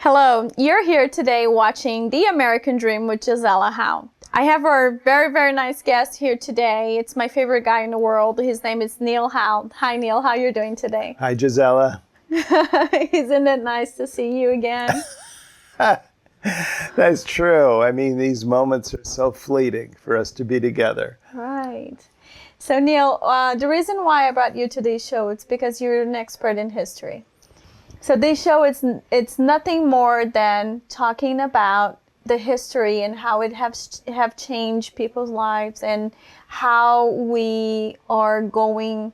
Hello, you're here today watching The American Dream with Gisella Howe. I have our very nice guest here today. It's my favorite guy in the world. His name is Neil Howe. Hi Neil, how are you doing today? Hi Gisella. Isn't it nice to see you again? That's true. I mean, these moments are so fleeting for us to be together. Right. So Neil, the reason why I brought you to this show is because you're an expert in history. So this show, it's nothing more than talking about the history and how it have changed people's lives and how we are going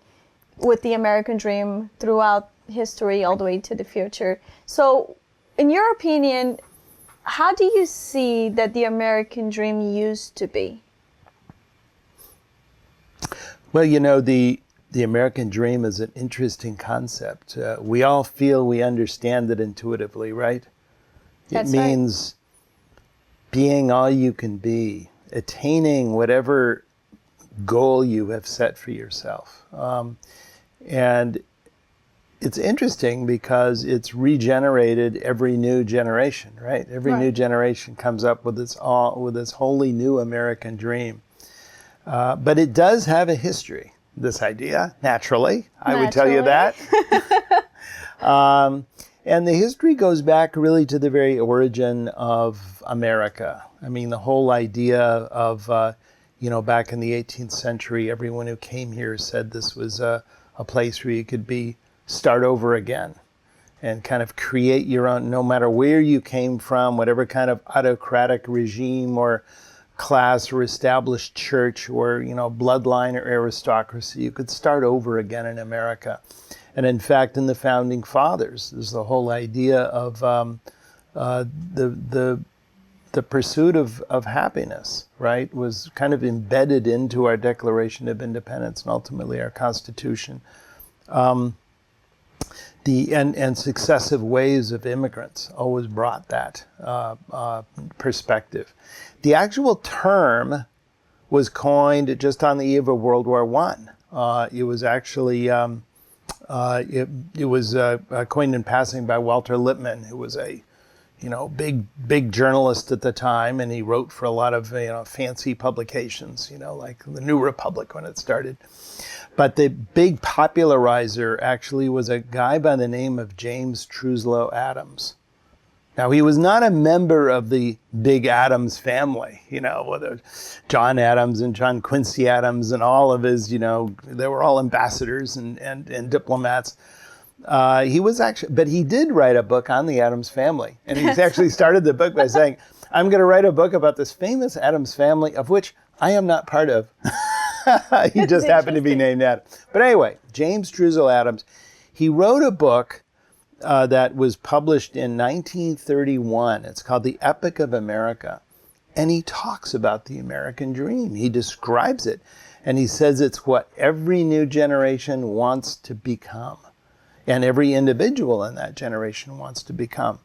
with the American dream throughout history all the way to the future. So in your opinion, how do you see that the American dream used to be? Well, you know, the American dream is an interesting concept. We all feel we understand it intuitively, right? That's it means being all you can be, attaining whatever goal you have set for yourself. And it's interesting because it's regenerated every new generation, right? Every new generation comes up with this wholly new American dream. But it does have a history, this idea, naturally. I would tell you that. And the history goes back really to the very origin of America. I mean, the whole idea of, back in the 18th century, everyone who came here said this was a place where you could start over again and kind of create your own, no matter where you came from, whatever kind of autocratic regime or class or established church or, bloodline or aristocracy, you could start over again in America. And in fact, in the Founding Fathers, there's the whole idea of the pursuit of happiness, right, was kind of embedded into our Declaration of Independence and ultimately our Constitution. And successive waves of immigrants always brought that perspective. The actual term was coined just on the eve of World War I. It was actually it was coined in passing by Walter Lippmann, who was a big journalist at the time, and he wrote for a lot of fancy publications, like the New Republic when it started. But the big popularizer actually was a guy by the name of James Truslow Adams. Now, he was not a member of the big Adams family, whether John Adams and John Quincy Adams and all of his, they were all ambassadors and diplomats. But he did write a book on the Adams family. And he actually started the book by saying, I'm going to write a book about this famous Adams family, of which I am not part of. He just happened to be named Adams. But anyway, James Truslow Adams, he wrote a book that was published in 1931. It's called The Epic of America. And he talks about the American dream. He describes it. And he says it's what every new generation wants to become. And every individual in that generation wants to become.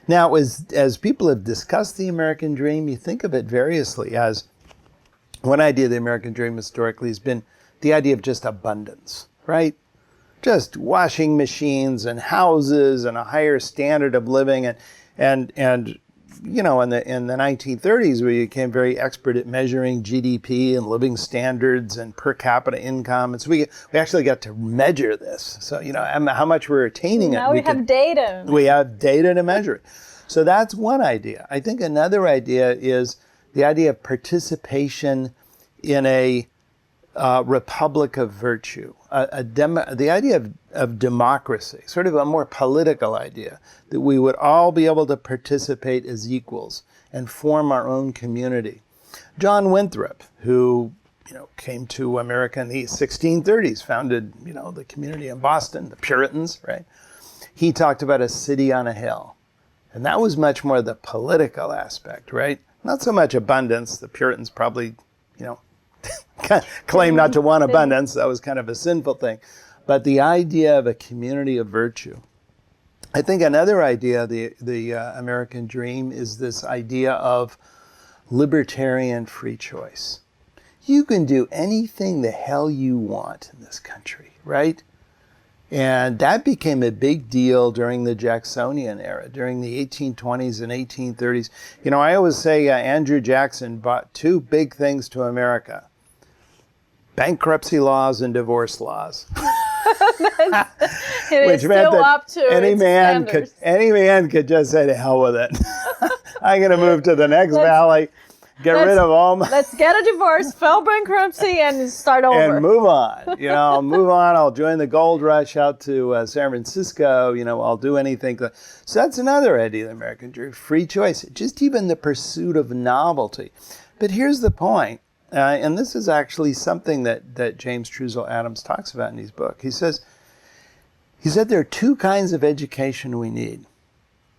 Now, as people have discussed the American dream, you think of it variously as one idea of the American dream historically has been the idea of just abundance, right? Just washing machines and houses and a higher standard of living and in the 1930s we became very expert at measuring GDP and living standards and per capita income. And so we actually got to measure this. So, how much we're attaining now it. We have data. We have data to measure it. So that's one idea. I think another idea is the idea of participation in a republic of virtue, the idea of democracy, sort of a more political idea, that we would all be able to participate as equals and form our own community. John Winthrop, who came to America in the 1630s, founded the community in Boston, the Puritans, right? He talked about a city on a hill, and that was much more the political aspect, right? Not so much abundance. The Puritans probably, claim not to want abundance. That was kind of a sinful thing. But the idea of a community of virtue. I think another idea, the American dream, is this idea of libertarian free choice. You can do anything the hell you want in this country, right? And that became a big deal during the Jacksonian era, during the 1820s and 1830s. You know, I always say Andrew Jackson brought two big things to America: bankruptcy laws and divorce laws. It is still up to any man could just say, to hell with it. I'm going to move to the next valley, get rid of all my... Let's get a divorce, file bankruptcy, and start over. And move on. You know, I'll move on. I'll join the gold rush out to San Francisco. You know, I'll do anything. So that's another idea of the American dream: free choice, just even the pursuit of novelty. But here's the point, and this is actually something that James Truesdell Adams talks about in his book. He said there are two kinds of education we need.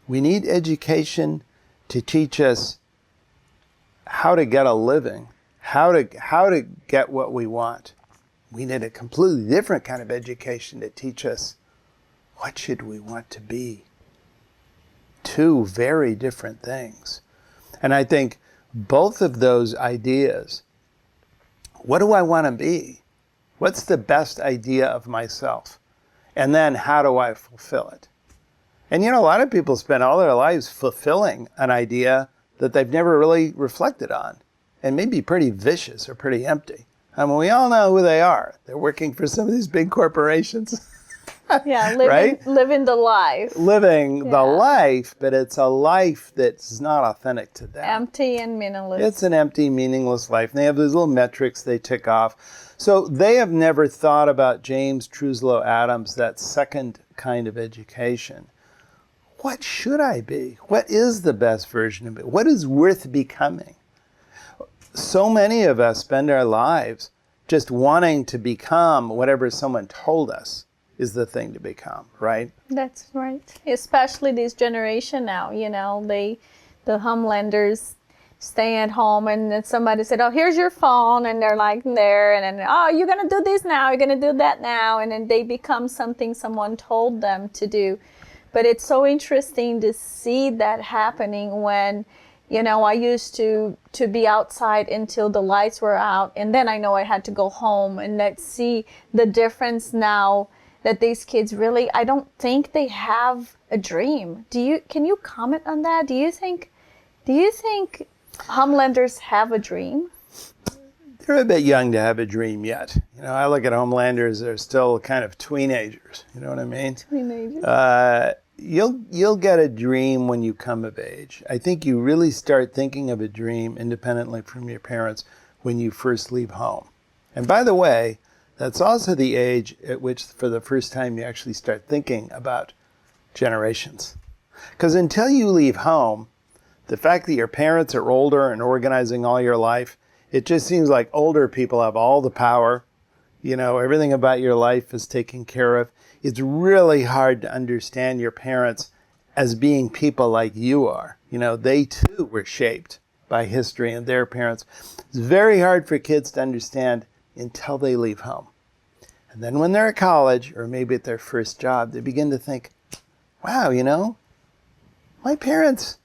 We need education to teach us how to get a living, how to get what we want. We need a completely different kind of education to teach us what should we want to be. Two very different things. And I think both of those ideas, what do I want to be? What's the best idea of myself? And then how do I fulfill it? And you know, a lot of people spend all their lives fulfilling an idea that they've never really reflected on, and maybe pretty vicious or pretty empty. I mean, we all know who they are. They're working for some of these big corporations. Yeah, right? Living the life. Living the life, but it's a life that's not authentic to them. Empty and meaningless. It's an empty, meaningless life. And they have these little metrics they tick off. So they have never thought about James Truesdell Adams, that second kind of education. What should I be? What is the best version of me? What is worth becoming? So many of us spend our lives just wanting to become whatever someone told us is the thing to become, right? That's right. Especially this generation now, you know, the homelanders stay at home, and then somebody said, oh, here's your phone, and they're like there, and then, oh, you're going to do this now, you're going to do that now, and then they become something someone told them to do. But it's so interesting to see that happening when, you know, I used to be outside until the lights were out, and then I know I had to go home, and let's see the difference now that these kids really, I don't think they have a dream. Can you comment on that? Do you think homelanders have a dream? They're a bit young to have a dream yet. You know, I look at homelanders, they're still kind of tweenagers. You know what I mean? Teenagers. You'll get a dream when you come of age. I think you really start thinking of a dream independently from your parents when you first leave home. And by the way, that's also the age at which, for the first time, you actually start thinking about generations. Because until you leave home, the fact that your parents are older and organizing all your life, it just seems like older people have all the power. You know, everything about your life is taken care of. It's really hard to understand your parents as being people like you are. You know, they too were shaped by history and their parents. It's very hard for kids to understand until they leave home. And then when they're at college, or maybe at their first job, they begin to think, wow, you know, my parents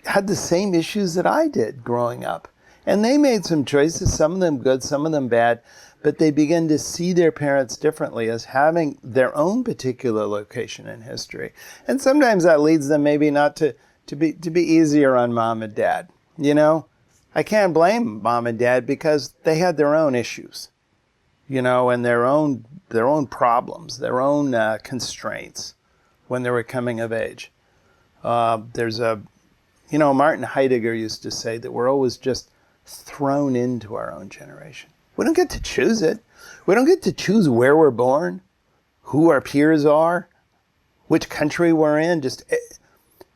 had the same issues that I did growing up. And they made some choices, some of them good, some of them bad, but they begin to see their parents differently as having their own particular location in history. And sometimes that leads them maybe not to be easier on mom and dad. You know, I can't blame mom and dad because they had their own issues, you know, and their own problems, their own constraints when they were coming of age. Martin Heidegger used to say that we're always just thrown into our own generation. We don't get to choose it. We don't get to choose where we're born, who our peers are, which country we're in.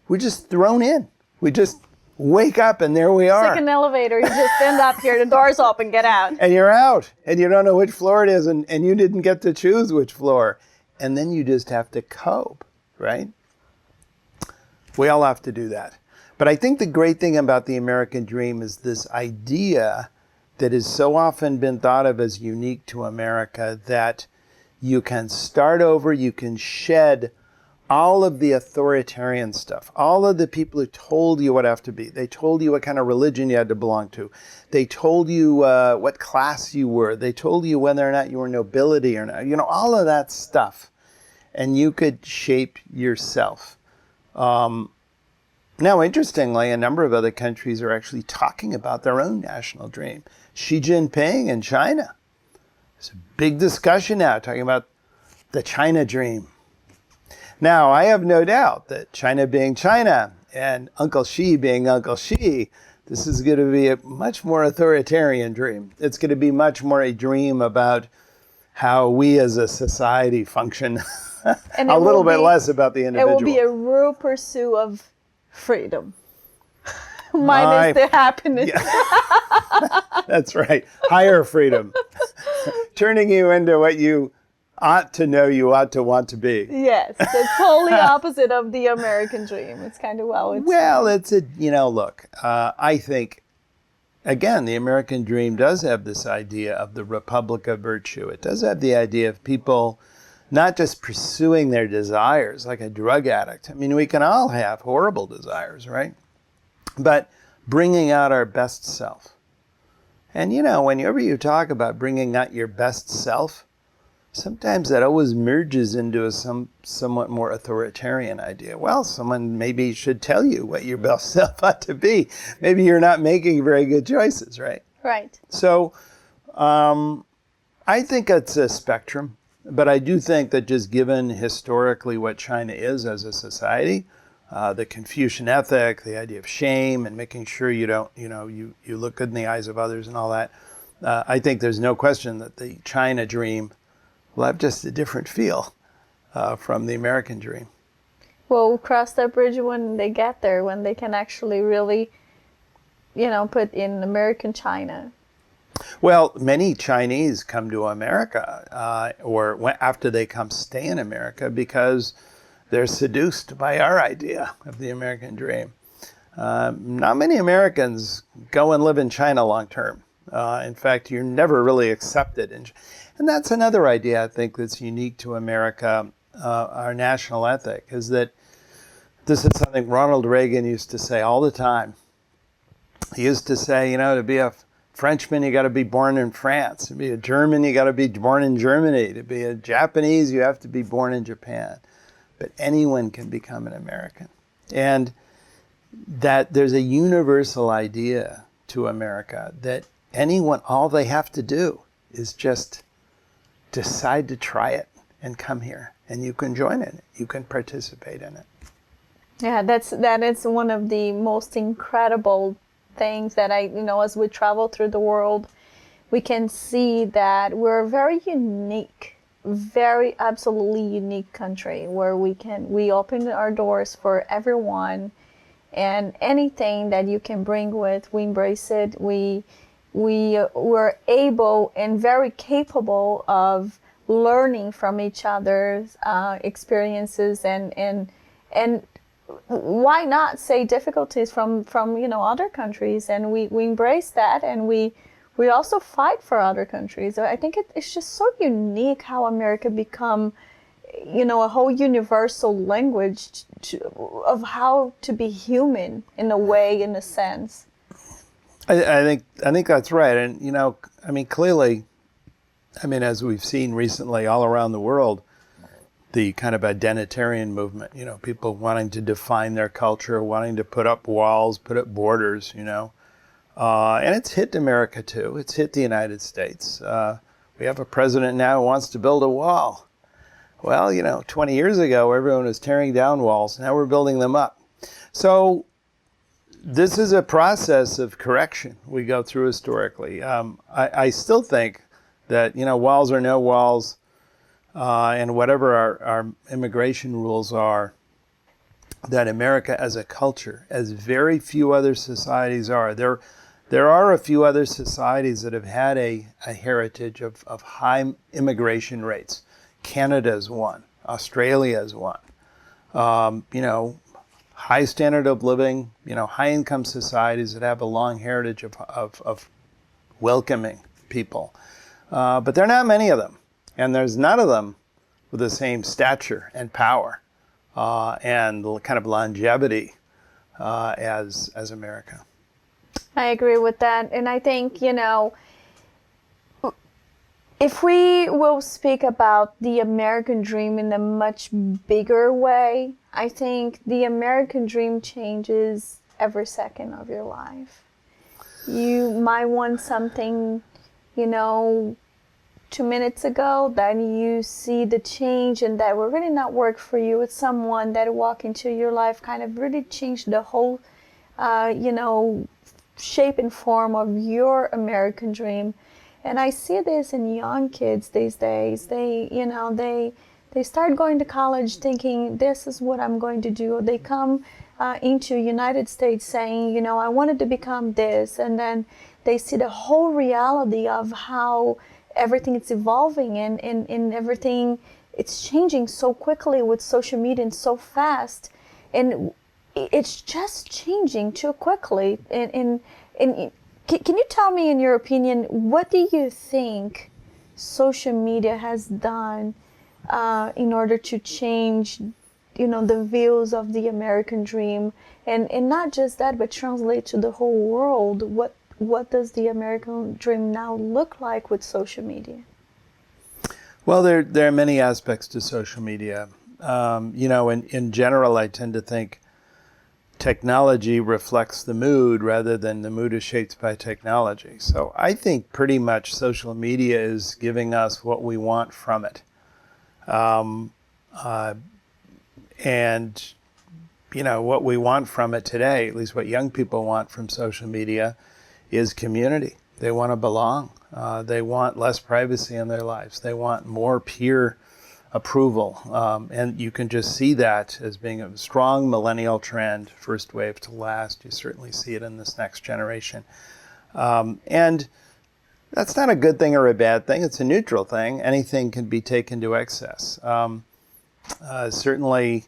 We're just thrown in. We just wake up and there we are. It's like an elevator. You just end up here, the door's open, get out. And you're out. And you don't know which floor it is, and you didn't get to choose which floor. And then you just have to cope, right? We all have to do that. But I think the great thing about the American dream is this idea that has so often been thought of as unique to America, that you can start over, you can shed all of the authoritarian stuff, all of the people who told you what have to be. They told you what kind of religion you had to belong to. They told you what class you were. They told you whether or not you were nobility or not. All of that stuff. And you could shape yourself. Now, interestingly, a number of other countries are actually talking about their own national dream. Xi Jinping in China. There's a big discussion now talking about the China dream. Now, I have no doubt that China being China and Uncle Xi being Uncle Xi, this is going to be a much more authoritarian dream. It's going to be much more a dream about how we as a society function. And a little bit less about the individual. It will be a real pursuit of freedom. Minus the happiness. Yeah. That's right. Higher freedom. Turning you into what you ought to know you ought to want to be. Yes. The totally opposite of the American dream. It's kind of look, I think, again, the American dream does have this idea of the Republic of Virtue. It does have the idea of people not just pursuing their desires like a drug addict. I mean, we can all have horrible desires, right? But bringing out our best self. And whenever you talk about bringing out your best self, sometimes that always merges into a somewhat more authoritarian idea. Well, someone maybe should tell you what your best self ought to be. Maybe you're not making very good choices, right? Right. So I think it's a spectrum. But I do think that just given historically what China is as a society, the Confucian ethic, the idea of shame and making sure you don't, you look good in the eyes of others and all that, I think there's no question that the China dream will have just a different feel from the American dream. Well, we'll cross that bridge when they get there, when they can actually really, put in American China. Well, many Chinese come to America or after they come stay in America because they're seduced by our idea of the American dream. Not many Americans go and live in China long term. In fact, you're never really accepted. And that's another idea I think that's unique to America, our national ethic, is that this is something Ronald Reagan used to say all the time. He used to say, to be a Frenchman, you got to be born in France. To be a German, you got to be born in Germany. To be a Japanese, you have to be born in Japan. But anyone can become an American. And that there's a universal idea to America that anyone, all they have to do is just decide to try it and come here. And you can join it. You can participate in it. Yeah, that is one of the most incredible things that as we travel through the world, we can see that we're a very unique, very absolutely unique country where we open our doors for everyone, and anything that you can bring with, we embrace it. We were able and very capable of learning from each other's experiences and why not say difficulties from other countries, and we embrace that, and we also fight for other countries. I think it's just so unique how America become a whole universal language of how to be human in a way, in a sense. I think that's right. And clearly, as we've seen recently all around the world, the kind of identitarian movement, people wanting to define their culture, wanting to put up walls, put up borders, and it's hit America too. It's hit the United States. We have a president now who wants to build a wall. Well, 20 years ago, everyone was tearing down walls. Now we're building them up. So this is a process of correction we go through historically. I still think that, walls or no walls, and whatever our immigration rules are, that America as a culture, as very few other societies are, there are a few other societies that have had a heritage of high immigration rates. Canada is one. Australia is one. High standard of living, high income societies that have a long heritage of welcoming people. But there are not many of them. And there's none of them with the same stature and power and the kind of longevity as America. I agree with that. And I think, if we will speak about the American dream in a much bigger way, I think the American dream changes every second of your life. You might want something, 2 minutes ago, then you see the change and that will really not work for you. It's someone that walk into your life kind of really changed the whole, shape and form of your American dream. And I see this in young kids these days. They start going to college thinking this is what I'm going to do. They come into United States saying, I wanted to become this, and then they see the whole reality of how everything is evolving and everything it's changing so quickly with social media and so fast, and it's just changing too quickly. And can you tell me, in your opinion, what do you think social media has done in order to change, the views of the American dream, and not just that, but translate to the whole world? What does the American dream now look like with social media? Well, there are many aspects to social media. In general, I tend to think technology reflects the mood rather than the mood is shaped by technology. So I think pretty much social media is giving us what we want from it. And what we want from it today, at least what young people want from social media, is community. They want to belong. They want less privacy in their lives. They want more peer approval. And you can just see that as being a strong millennial trend, first wave to last. You certainly see it in this next generation. And that's not a good thing or a bad thing. It's a neutral thing. Anything can be taken to excess. Certainly,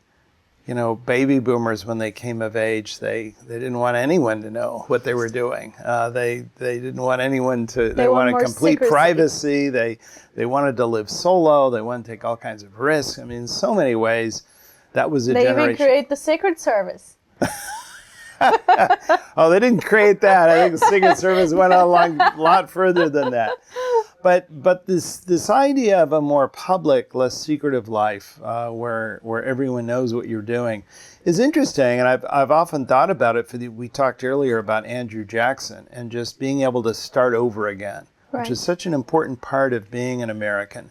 baby boomers, when they came of age, they didn't want anyone to know what they were doing. They didn't want anyone to. They wanted complete secrecy. Privacy. They wanted to live solo. They wanted to take all kinds of risks. I mean, in so many ways, that was a generation. They even create the Secret Service. Oh, they didn't create that. I think the Secret Service went a lot further than that. But this idea of a more public, less secretive life, where everyone knows what you're doing, is interesting. And I've often thought about it. We talked earlier about Andrew Jackson and just being able to start over again, right, which is such an important part of being an American.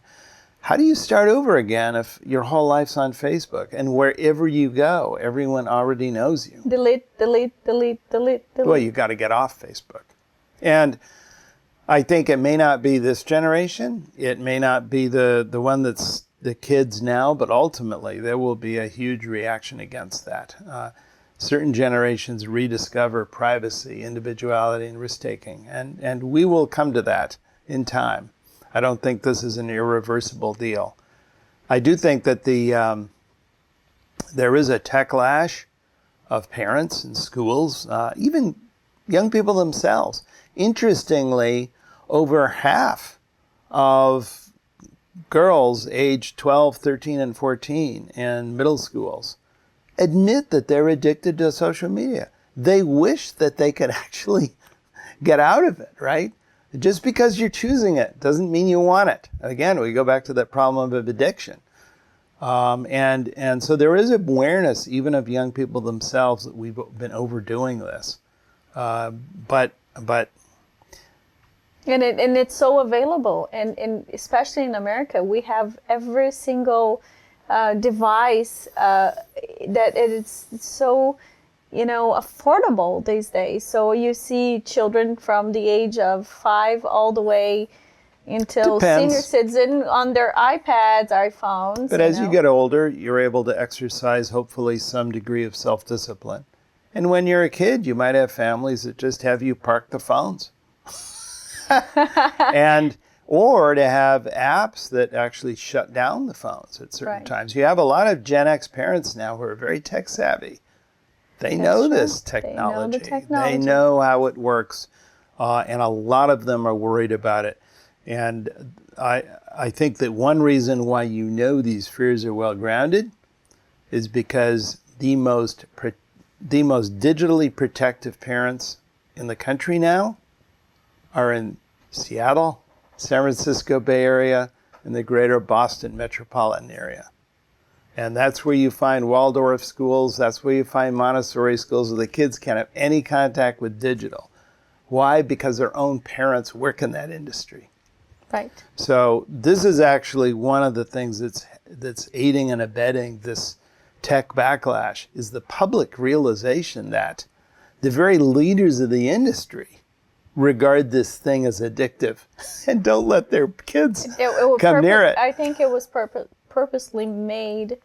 How do you start over again if your whole life's on Facebook and wherever you go, everyone already knows you? Delete. Well, you got to get off Facebook. And I think it may not be this generation. It may not be the one that's the kids now, but ultimately there will be a huge reaction against that. Certain generations rediscover privacy, individuality, and risk-taking. And we will come to that in time. I don't think this is an irreversible deal. I do think that there is a techlash of parents and schools, even young people themselves. Interestingly, over half of girls aged 12, 13, and 14 in middle schools admit that they're addicted to social media. They wish that they could actually get out of it, right? Just because you're choosing it doesn't mean you want it. Again, we go back to that problem of addiction. And so there is awareness, even of young people themselves, that we've been overdoing this. But it's so available, and especially in America, we have every single device that it's so affordable these days. So you see children from the age of 5 all the way until senior citizen on their iPads, iPhones. But as you get older, you're able to exercise, hopefully, some degree of self-discipline. And when you're a kid, you might have families that just have you park the phones. Or to have apps that actually shut down the phones at certain times. You have a lot of Gen X parents now who are very tech savvy. They know this technology. They know how it works. And a lot of them are worried about it. And I think that one reason why these fears are well grounded is because the most digitally protective parents in the country now are in Seattle, San Francisco Bay Area, and the greater Boston metropolitan area. And that's where you find Waldorf schools, that's where you find Montessori schools where the kids can't have any contact with digital. Why? Because their own parents work in that industry. Right. So this is actually one of the things that's aiding and abetting this tech backlash, is the public realization that the very leaders of the industry regard this thing as addictive and don't let their kids come near it. I think it was purposely made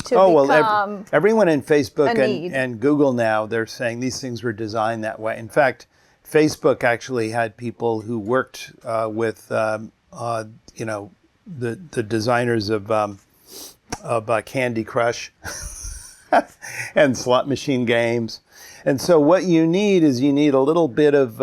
to become everyone in Facebook a need. and Google now, they're saying these things were designed that way. In fact, Facebook actually had people who worked with the designers of Candy Crush and slot machine games. And so what you need is a little bit of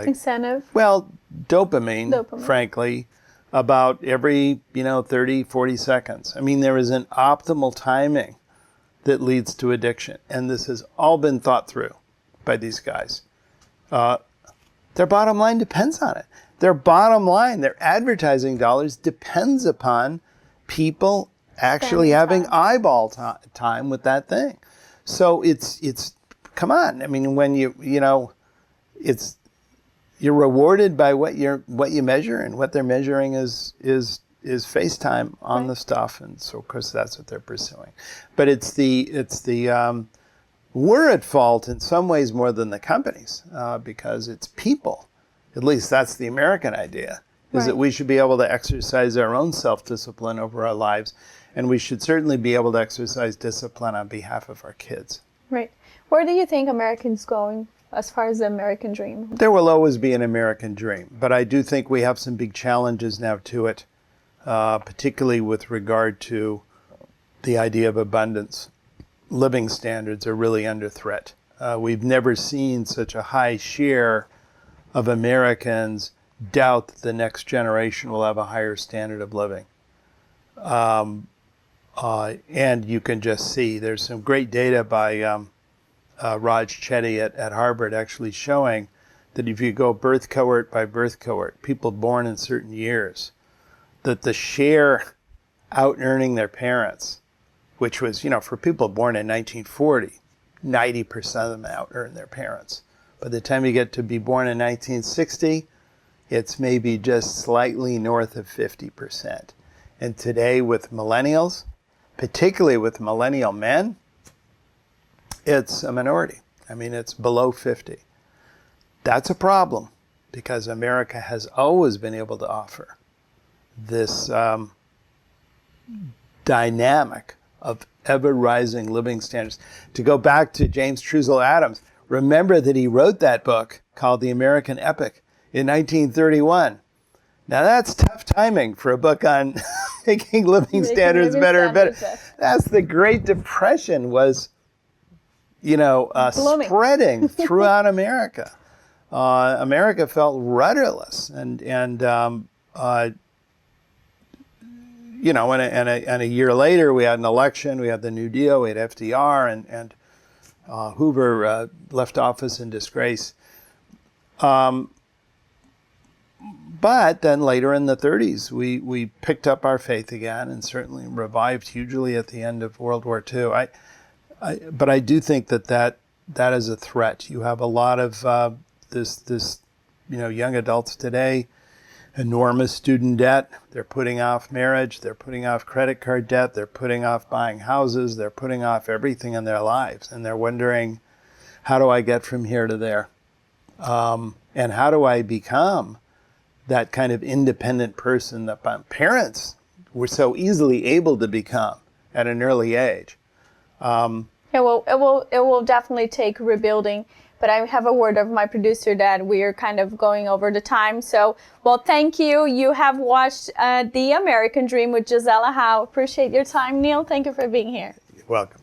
incentive. Well, dopamine, frankly, about every 30, 40 seconds. I mean, there is an optimal timing that leads to addiction, and this has all been thought through by these guys. Their bottom line depends on it. Their bottom line, their advertising dollars, depends upon people actually having eyeball time with that thing. So it's come on. I mean, when you're rewarded by what you measure, and what they're measuring is FaceTime on the stuff, and so of course that's what they're pursuing. But we're at fault in some ways more than the companies, because it's people. At least that's the American idea, is that we should be able to exercise our own self-discipline over our lives, and we should certainly be able to exercise discipline on behalf of our kids. Right. Where do you think Americans going as far as the American dream? There will always be an American dream, but I do think we have some big challenges now to it, particularly with regard to the idea of abundance. Living standards are really under threat. We've never seen such a high share of Americans doubt that the next generation will have a higher standard of living. And you can just see there's some great data by Raj Chetty at Harvard actually showing that if you go birth cohort by birth cohort, people born in certain years, that the share out earning their parents, which was, for people born in 1940, 90% of them out earn their parents. By the time you get to be born in 1960, it's maybe just slightly north of 50%. And today with millennials, particularly with millennial men, it's a minority. I mean, it's below 50. That's a problem, because America has always been able to offer this dynamic of ever-rising living standards. To go back to James Trussell Adams, remember that he wrote that book called The American Epic in 1931. Now that's tough timing for a book on making living standards better and better. That's the Great Depression was, spreading throughout America. America felt rudderless, and a year later we had an election, we had the New Deal, we had FDR, and Hoover left office in disgrace. But then later in the 30s, we picked up our faith again, and certainly revived hugely at the end of World War II. But I do think that is a threat. You have a lot of young adults today, enormous student debt. They're putting off marriage. They're putting off credit card debt. They're putting off buying houses. They're putting off everything in their lives, and they're wondering, how do I get from here to there? And how do I become that kind of independent person that my parents were so easily able to become at an early age? It will definitely take rebuilding. But I have a word of my producer that we are kind of going over the time. So, thank you. You have watched The American Dream with Gisella Howe. Appreciate your time, Neil. Thank you for being here. You're welcome.